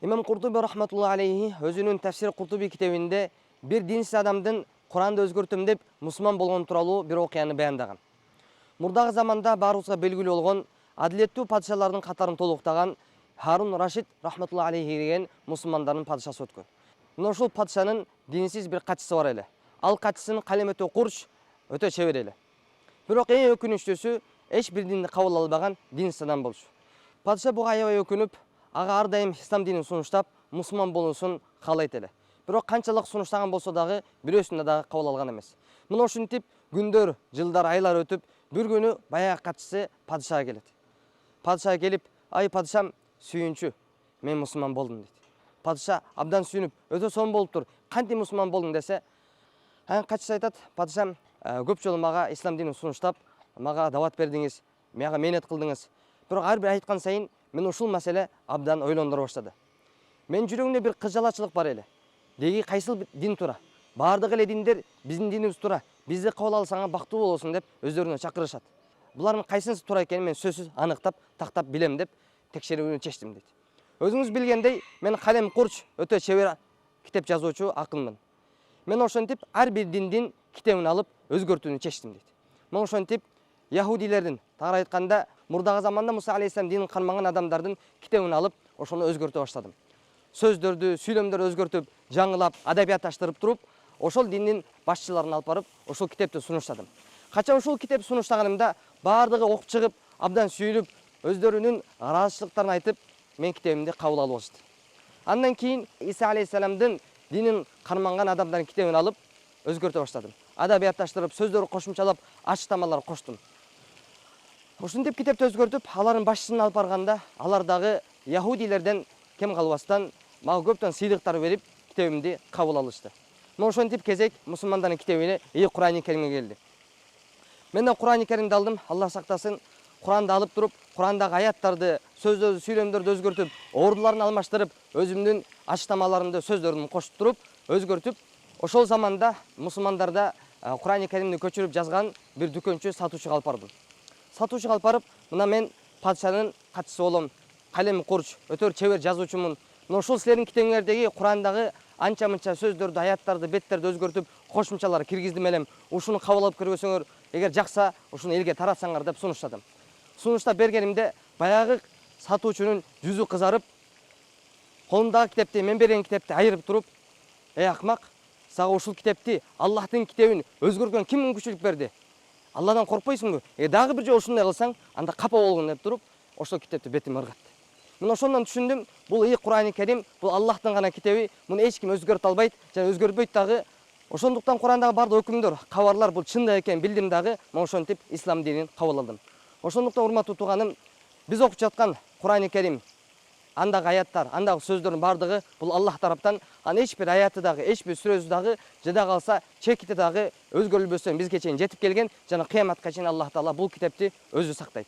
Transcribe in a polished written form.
İmam Qurtubi rahmatullah aleyhi özünün Tefsir Qurtubi kitabında bir dinsiz adamdın Kur'an'da özgürtüm dep Müslüman bolğon turalуу bir okuyany bayandagan. Murdагы заманда барыбызга белгилүү болгон адилеттүү падышалардын катарын толуктаган Харун Рашид рахматулла алейхи деген мусулмандардын падышасы өткөн. Мына ушул падышанын динсиз bir катчысы бар эле. Ал катчысынын калем өтө курч, өтө чебер эле. Бирок эң өкүнүчтүүсү эч бир динди кабыл албаган динсиз адам болчу. Падыша буга аябай өкүнүп, ага ар дайым ислам динин сунуштап, мусулман болуусун каалайт эле. Бирок канчалык сунуштаган болсо дагы бирөөсүн дагы кабыл алган эмес. Мына ушинтип күндөр, жылдар, айлар өтүп, bir günü bayağı katçısı padişaha geldi. Padişaha gelip, ay padişam suyunçu, men Müslüman boldum dedi. Padişah abdan suyunup, öte son boluptur, kanti Müslüman boldum dese, katçısı aytat, padişam köp жолу maga İslam dinini sunuştap, maga davat berdiңiz, maga менет кылдыңыз. Бирок ар бир айткан сайын мен ушул маселе абдан ойлондура баштады. Мен жүрөгүмдө bir кыжалачылык бар эле. Деги кайсыл дин тура? Бардык эле диндер биздин динибиз тура. Бизди кабыл алсаңар бактуу болосуң деп өздөрүнө чакырышат. Булардын кайсынысы туура экенин мен сөзсүз аныктап, тактап билем деп текшерүүнү чечтим дейт. Өзүңүз билгендей, мен калем курч, өтө чебер китеп жазуучу акынмын. Мен ошентип ар бир диндин китебин алып өзгөртүүнү чечтим дейт. Мен ошентип яһудилердин, тагыраак айтканда, мурдагы заманда Муса алейхиссалам динин кармаган адамдардын китебин алып, ошону өзгөртө баштадым. Сөздөрдү, сүйлөмдөрдү өзгөртүп, жаңылап, адабиятташтырып туруп, ошол диндин башчыларын алып барып, ошол китепти сунуштадым. Качан ошол китеп сунуштаганымда бардыгы окуп чыгып, абдан сүйүлүп, өздөрүнүн ыраазычылыктарын айтып, мен китебимди кабыл алып алышты. Андан кийин Иса алейхиссаламдын динин карманган адамдардын китебин алып, өзгөртө баштадым. Адабиятташтырып, сөздөрү кошумчалап, ачыктамалар коштум. Ушинтип китепти өзгөртүп, алардын башчысын алып барганда, алар дагы яһудилерден кем калбастан, мага көптөн сыйлыктар берип, китебимди кабыл алышты. Ошентип кезек мусулмандардын китебине Кур'ан-ы Керимге келди. Мен да Кур'ан-ы Керимди алдым, Аллах сактасын. Кур'анды алып туруп, Кур'андагы аяттарды, сөздөрдү, сүйлөмдөрдү өзгөртүп, оордуларын алмаштырып, өзүмдүн ачтамаларымды, сөздөрүмдү коштуруп, өзгөртүп, ошол заманда мусулмандарда Кур'ан-ы Керимди көчүрүп жазган бир дүкөнчү сатуучуга алып бардым. Сатуучуга алып барып, мына мен падышанын катчысы болом, калем курч, өтө чебер жазуучумун. Мына ошол силердин китебиңердеги Кур'андагы анча-мынча сөздөрдү, аяттарды, беттерди өзгөртүп, кошумчалар киргиздим элем. Ушуну кабыл алып көрбөсөңөр, эгер жакса, ушуну элге таратсаңар деп сунуштадым. Сунуштап бергенимде баягы сатуучунун жүзү кызарып, колундагы китепти, мен берген китепти айырып туруп, акмак, сага ушул китепти, Аллахтын китебин өзгөргөн ким мүмкүнчүлүк берди? Алладан коркпойсуңбу? Дагы бир жолу ушундай кылсаң, анда капа болгон деп туруп, ошол китепти бетиме ыргатты. Мен ошондон түшүндүм, бул Кур'ан-ы Керим, бул Аллахтын гана китеби, муну эч ким өзгөртө албайт, жана өзгөрбөйт дагы. Ошондуктан Кур'андагы бардык өкүмдөр, кабарлар бул чындык экенин билдим дагы, мен ошентип ислам динин кабыл алдым. Ошондуктан урматтуу тууганым, биз окуп жаткан Кур'ан-ы Керим, андагы аяттар, андагы сөздөрдүн бардыгы бул Аллах тараптан, анын эч бир аяты дагы, эч бир сүрөсү дагы, жада калса чекити дагы өзгөрүлбөстөн бизге чейин жетип келген, жана кыяматка чейин Аллах Таала бул китепти өзү сактайт.